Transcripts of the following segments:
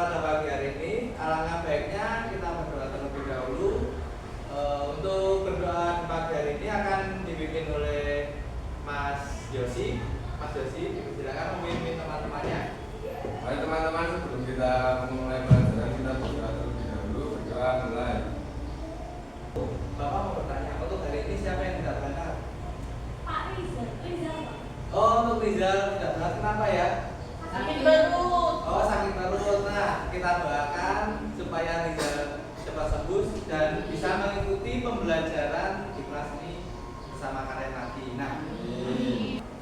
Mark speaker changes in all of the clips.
Speaker 1: pada pagi hari ini, alangkah baiknya kita berdoa terlebih dahulu. Untuk berdoa di pagi hari ini akan dibimbing oleh Mas Yosi. Mas Yosi, silakan memimpin teman-temannya.
Speaker 2: Baik teman-teman, sebelum kita memulai pelajaran kita berdoa terlebih dahulu. Berdoa mulai.
Speaker 1: Bapak mau bertanya, untuk hari ini siapa yang tidak berangkat?
Speaker 3: Pak Rizal,
Speaker 1: Oh, untuk Rizal tidak berangkat, kenapa ya?
Speaker 3: sakit perut.
Speaker 1: Oh, sakit perut. Nah, kita doakan supaya Rizal cepat sembuh dan bisa mengikuti pembelajaran di kelas ini bersama kalian nanti. Nah,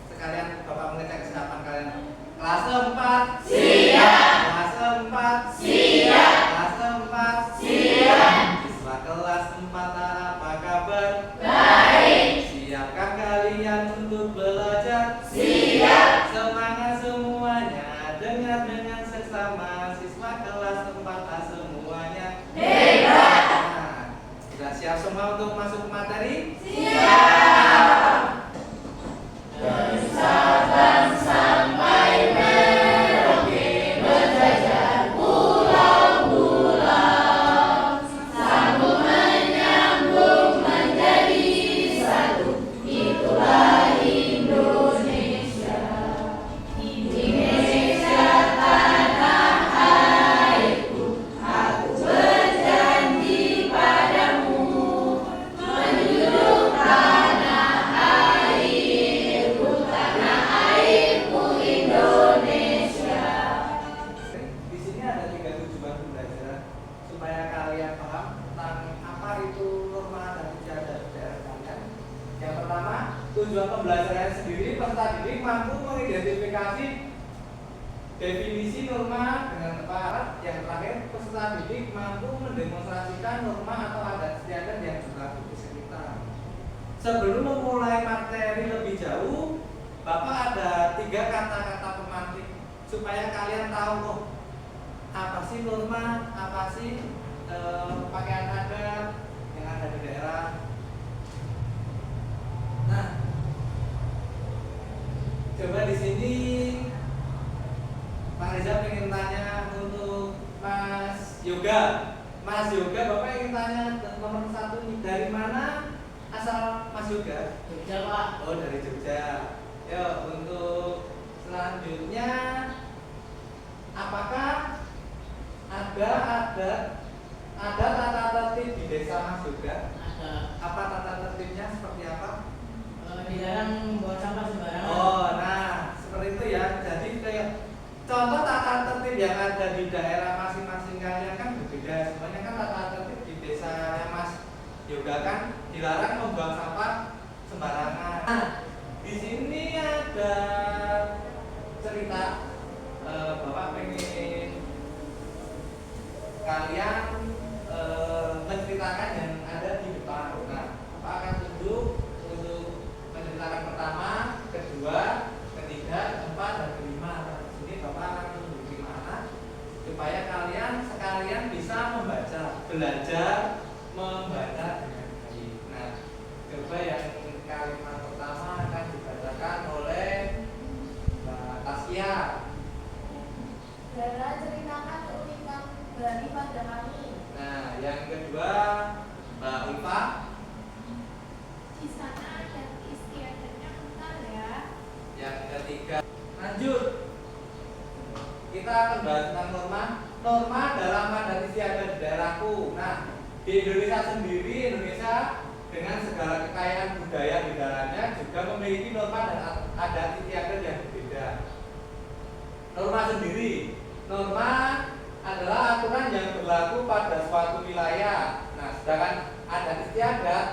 Speaker 1: sekalian Bapak mengecek kesiapan kalian. Kelas 4
Speaker 3: Siap.
Speaker 1: Kelas 4
Speaker 3: Siap.
Speaker 1: Kelas 4
Speaker 3: Siap.
Speaker 1: Siswa kelas 4 apa kabar?
Speaker 3: Baik.
Speaker 1: Siapkah kalian untuk belajar?
Speaker 3: Siap.
Speaker 1: Semangat semuanya. Dengar dengan seksama siswa kelas 4A semuanya.
Speaker 3: Hebat.
Speaker 1: Nah, sudah siap semua untuk masuk materi?
Speaker 3: Siap. Sabang sampai Merauke berjajar pulau-pulau, sambung menyambung menjadi satu, itulah Indonesia. Indonesia tanah airku, aku berjanji padamu, menjunjung tanah airku Indonesia.
Speaker 1: Di sini ada 3 tujuan pembelajaran supaya kalian paham tentang apa itu norma dan istiadat daerah kalian. Yang pertama, tujuan pembelajaran sendiri peserta didik mampu mengidentifikasi definisi norma dengan tepat. Yang terakhir, peserta didik mampu mendemonstrasikan norma atau adat istiadat yang berlaku di sekitar. Sebelum memulai materi lebih jauh, Bapak ada 3 kata-kata pemantik supaya kalian tahu, oh, apa sih norma, apa sih pakaian adat yang ada di daerah. Nah, coba di sini Pak Reza ingin tanya untuk Mas Yoga. Mas Yoga, Bapak ingin tanya nomor 1 nih, dari mana asal Mas Yoga?
Speaker 3: Jogja, Pak.
Speaker 1: Oh, dari Jogja. Ya, untuk selanjutnya, apakah ada tata tertib di desa Mas Yoga?
Speaker 3: Ada.
Speaker 1: Apa tata tertibnya seperti apa?
Speaker 3: Dilarang buang sampah sembarangan.
Speaker 1: Oh, nah seperti itu ya. Jadi kayak contoh tata tertib yang ada di daerah masing-masing kalian kan berbeda. Semuanya kan tata tertib di desa Mas Yoga kan dilarang membuang sampah sembarangan. Nah, di sini ada cerita, Bapak pengen kalian menceritakan yang ada di depan. Nah, Bapak akan tunjuk untuk menceritakan pertama, kedua, ketiga, keempat, dan kelima. Nah, di sini Bapak akan tunjuk di mana supaya kalian sekalian bisa membaca, belajar membaca dengan baik. Nah, coba yang kalimat pertama akan dibacakan oleh Mbak Tasya.
Speaker 4: Dara ceritakan keunikan Bali pada kami.
Speaker 1: Nah, yang kedua Mbak Ulfa.
Speaker 4: Di sana ada istiadatnya kental ya.
Speaker 1: Yang ketiga, lanjut. Kita akan bahas tentang norma. Norma dalam adat istiadat di daerahku. Nah, di Indonesia sendiri, Indonesia dengan segala kekayaan budaya di dalamnya juga memiliki norma dan adat istiadat yang berbeda. Norma sendiri, norma adalah aturan yang berlaku pada suatu wilayah. Nah, sedangkan adat istiadat,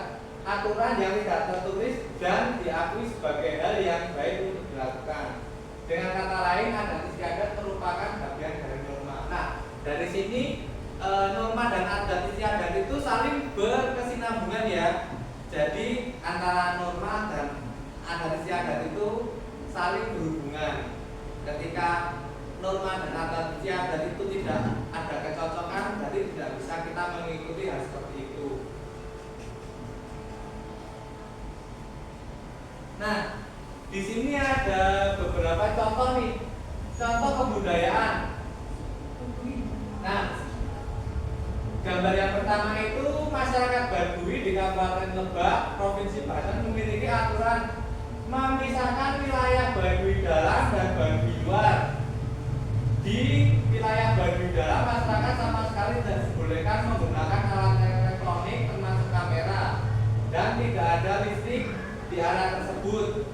Speaker 1: aturan yang tidak tertulis dan diakui sebagai hal yang baik untuk dilakukan. Dengan kata lain, adat istiadat merupakan bagian dari norma. Nah, dari sini norma dan adat istiadat itu saling berkesinambungan ya. Jadi antara norma dan adat istiadat itu saling berhubungan. Ketika norma dan adat istiadat itu tidak ada kecocokan, berarti tidak bisa kita mengikuti hal seperti itu. Nah, di sini ada beberapa contoh nih, contoh kebudayaan. gambar yang pertama itu masyarakat Baduy di Kabupaten Lebak, Provinsi Banten memiliki aturan memisahkan wilayah Baduy dalam dan Baduy luar. Di wilayah Baduy dalam masyarakat sama sekali tidak dibolehkan menggunakan alat elektronik termasuk kamera dan tidak ada listrik di area tersebut.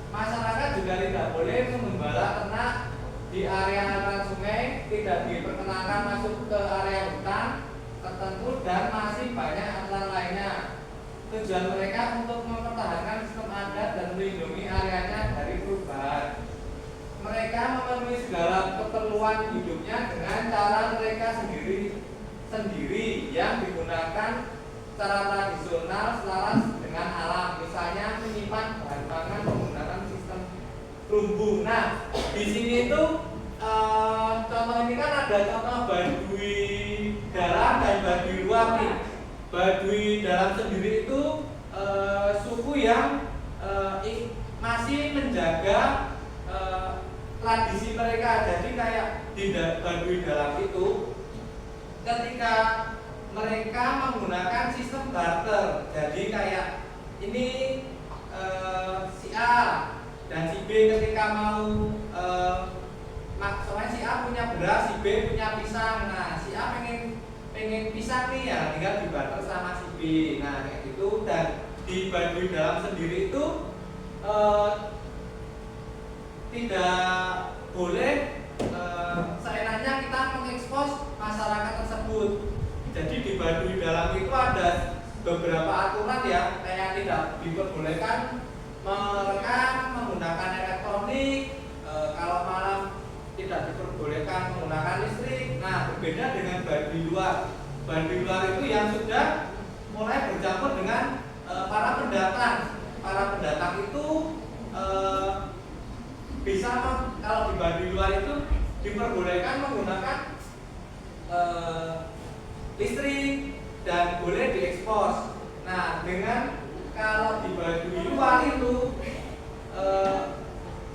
Speaker 1: Masyarakat juga tidak boleh mengembala ternak di area aliran sungai, tidak diperkenankan masuk ke area hutan tertentu dan masih banyak aturan lainnya. Tujuan mereka untuk mempertahankan sistem adat dan melindungi areanya dari perubahan. Mereka memenuhi segala keperluan hidupnya dengan cara mereka sendiri yang digunakan secara tradisional selaras dengan alam. Misalnya menyimpan bahan pangan menggunakan sistem lumbung. Nah, di sini itu contoh ini kan ada contoh Baduy dalam dan Baduy luar nih. Baduy dalam sendiri itu suku yang masih menjaga tradisi mereka. Jadi kayak di Baduy dalam itu ketika mereka menggunakan sistem barter. Jadi kayak ini si A dan si B ketika mau soalnya si A punya beras, si B punya pisang. Nah, si A pengen pisang nih ya, tinggal dibarter sama si B. Nah, kayak gitu. Dan di Baduy dalam sendiri itu tidak boleh seenaknya kita mengekspos masyarakat tersebut. Jadi di Baduy dalam itu ada beberapa aturan ya, kayak tidak diperbolehkan merekam menggunakan elektronik, kalau malam tidak diperbolehkan menggunakan listrik. Nah, berbeda dengan Baduy luar. Baduy luar itu yang sudah mulai bercampur dengan para pendatang. Para pendatang itu bisa kalau di Baduy luar itu diperbolehkan menggunakan listrik dan boleh diekspos. Nah, dengan kalau di Baduy luar itu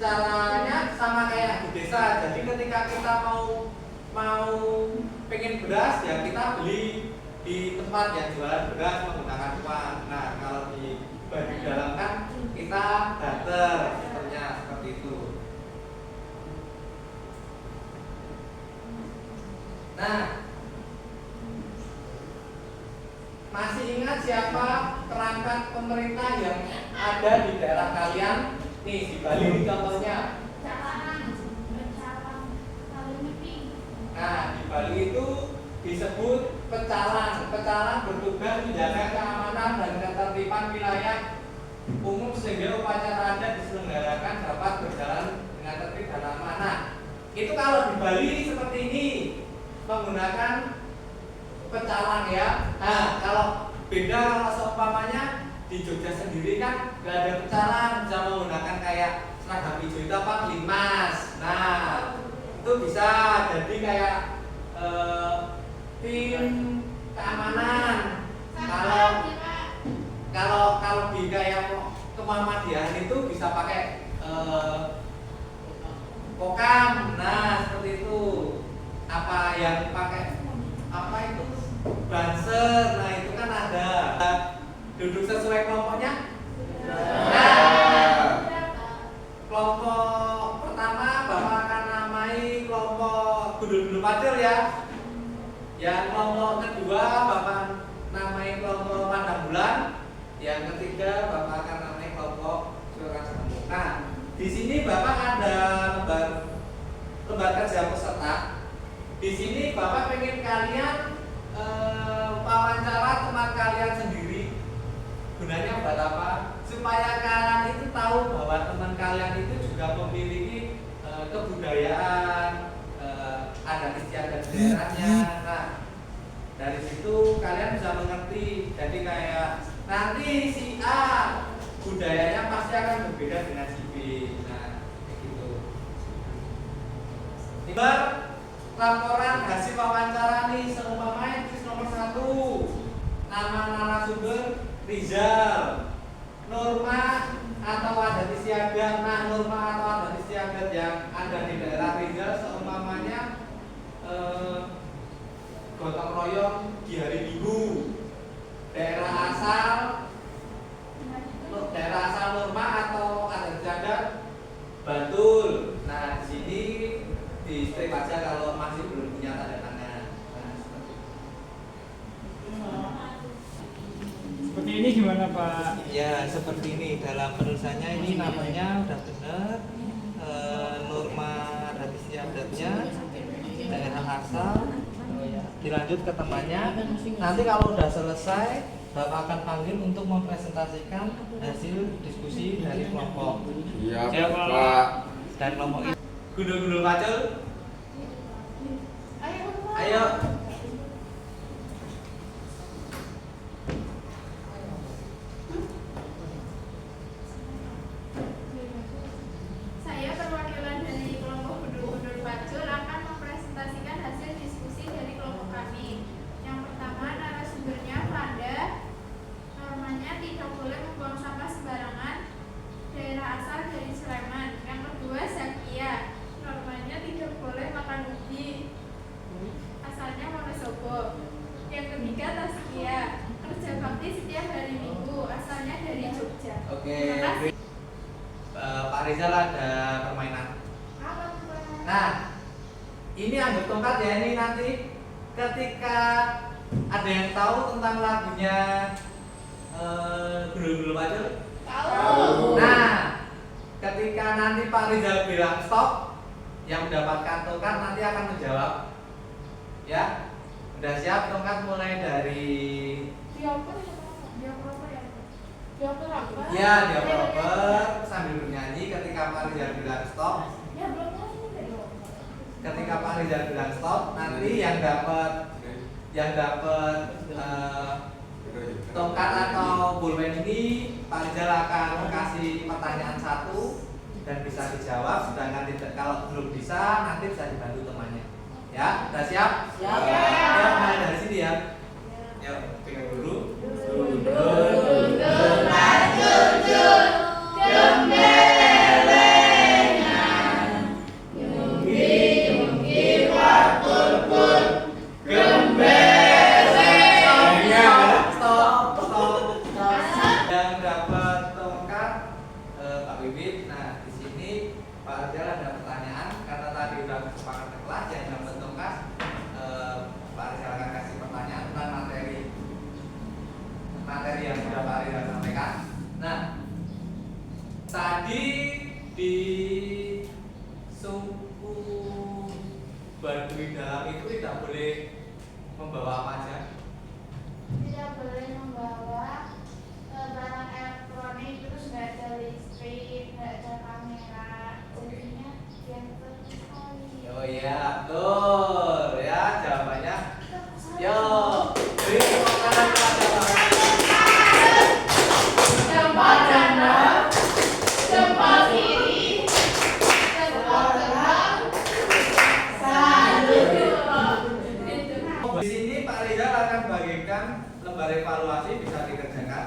Speaker 1: caranya sama kayak di desa. Jadi ketika kita mau pengen beras ya kita beli di tempat yang jualan beras menggunakan uang. Nah, kalau di Baduy dalam kan kita barter sistemnya seperti itu. Nah, masih ingat siapa perangkat pemerintah yang ada di daerah kalian? Nih, di Bali ini contohnya. Nah, di Bali itu disebut pecalang. Pecalang bertugas menjaga keamanan dan ketertiban wilayah umum sehingga upacara adat diselenggarakan dapat berjalan dengan tertib dan aman. Nah, itu kalau di Bali seperti ini menggunakan pecalang ya. Nah, kalau beda kalau seumpamanya di Jogja sendiri kan nggak ada pecalang, bisa menggunakan kayak seragam hijau itu apa, limas. Nah, itu bisa jadi kayak tim keamanan. Kalau di kayak Muhammadiyah itu bisa pakai kokam. Nah, seperti itu. Apa yang pakai apa itu banser. Nah, itu kan ada duduk sesuai kelompoknya. Nah, kelompok pertama Bapak akan namai kelompok gundul-gundul pacul ya. Yang kelompok kedua Bapak namai kelompok pandang bulan. Yang ketiga Bapak akan namai kelompok suara semut. Nah, di sini Bapak ada lembar kerja peserta. Di sini Bapak pengen kalian wawancara teman kalian sendiri. Gunanya buat apa? Supaya kalian itu tahu bahwa teman kalian itu juga memiliki kebudayaan, adat istiadat daerahnya. Nah, dari situ kalian bisa mengerti. Jadi kayak nanti si A budayanya pasti akan berbeda dengan si B. Nah, kayak gitu. Tiba laporan hasil wawancara nih, seumpamanya nomor 1 nama narasumber Rizal, norma atau adat istiadat. Nah, norma atau adat istiadat yang ada di daerah Rizal seumpamanya gotong royong di hari Minggu. Daerah asal Norma atau adat istiadat Bantul. Nah, di sini di strip aja kalau masih belum punya tanda tangan. Nah, seperti itu.
Speaker 5: Seperti ini gimana Pak?
Speaker 1: Ya, seperti ini. Dalam penulisannya ini namanya udah benar. Norma adat istiadatnya, daerah asal, dilanjut ke temannya. Nanti kalau udah selesai, Bapak akan panggil untuk mempresentasikan hasil diskusi dari kelompok.
Speaker 2: Iya,
Speaker 5: Siap,
Speaker 2: Pak.
Speaker 1: Dan kelompok itu gundul-gundul pacul. Ayo.
Speaker 4: Saya perwakilan dari kelompok gundul-gundul pacul akan mempresentasikan hasil diskusi dari kelompok kami. Yang pertama, narasumbernya Vanda. Normanya tidak boleh membuang sampah sembarangan. Daerah asal dari Sleman. Yang kedua, Zakia. Normanya tidak boleh makan ubi. Asalnya Wonosobo. Yang ketiga, Taskia. Kerja bakti setiap hari Minggu. Asalnya dari Jogja.
Speaker 1: Oke.
Speaker 4: Terima kasih.
Speaker 1: Pak Rizal ada permainan.
Speaker 4: Apa tuh, Pak?
Speaker 1: Nah, ini anggap tongkat ya, ini nanti ketika ada yang tahu tentang lagunya gundul-gundul pacul.
Speaker 4: Tahu.
Speaker 1: Nah, ketika nanti Pak Rizal bilang stop, yang mendapatkan tongkat nanti akan menjawab. Ya, udah siap tongkat mulai dari
Speaker 4: Dioper apa ya? Dioper apa?
Speaker 1: ya dioper sambil bernyanyi. Ketika Pak Rizal bilang stop,
Speaker 4: Ya belum nyanyi udah dioper.
Speaker 1: ketika Pak Rizal bilang stop, nanti yang dapat tongkat atau pulpen ini Pak Rizal akan kasih pertanyaan satu dan bisa dijawab. Sedangkan kalau belum bisa nanti bisa dibantu temannya. Ya, udah siap?
Speaker 3: Siap.
Speaker 1: Ya, mulai dari sini ya. Yuk, pegang dulu.
Speaker 3: Gundul pacul jul, gembelengan. Nyunggi wakul kul,
Speaker 1: Stop. Yang dapat tongkat Pak Bibit. Nah, di sini Pak Rizal ada pertanyaan karena tadi udah kesepakatan kelas yang dapat tongkat. Pak Rizal akan kasih pertanyaan tentang materi yang sudah Pak Rizal sampaikan. Nah, tadi di suku Baduy Dalam itu tidak boleh membawa apa aja.
Speaker 4: Tidak boleh membawa barang elektronik, terus nggak ada listrik, nggak ada kamera. Jadinya yang sekali.
Speaker 1: Oh iya, betul ya jawabannya. Yo, beri tepuk tangan kepada Pak Rizal.
Speaker 3: jempol kanan,
Speaker 4: Jempol kiri, jempol kanan,
Speaker 3: salut.
Speaker 1: Di sini Pak Rizal akan bagikan lembar evaluasi bisa dikerjakan.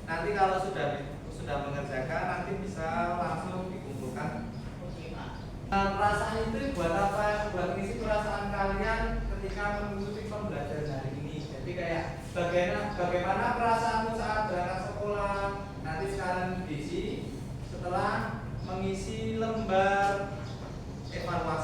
Speaker 1: Nanti kalau sudah mengerjakan nanti bisa langsung dikumpulkan. Perasaan itu buat apa? Buat ngisi perasaan kalian ketika mengikuti pembelajaran hari ini. Jadi kayak bagaimana perasaanmu saat berangkat sekolah. Nanti sekarang diisi setelah mengisi lembar evaluasi.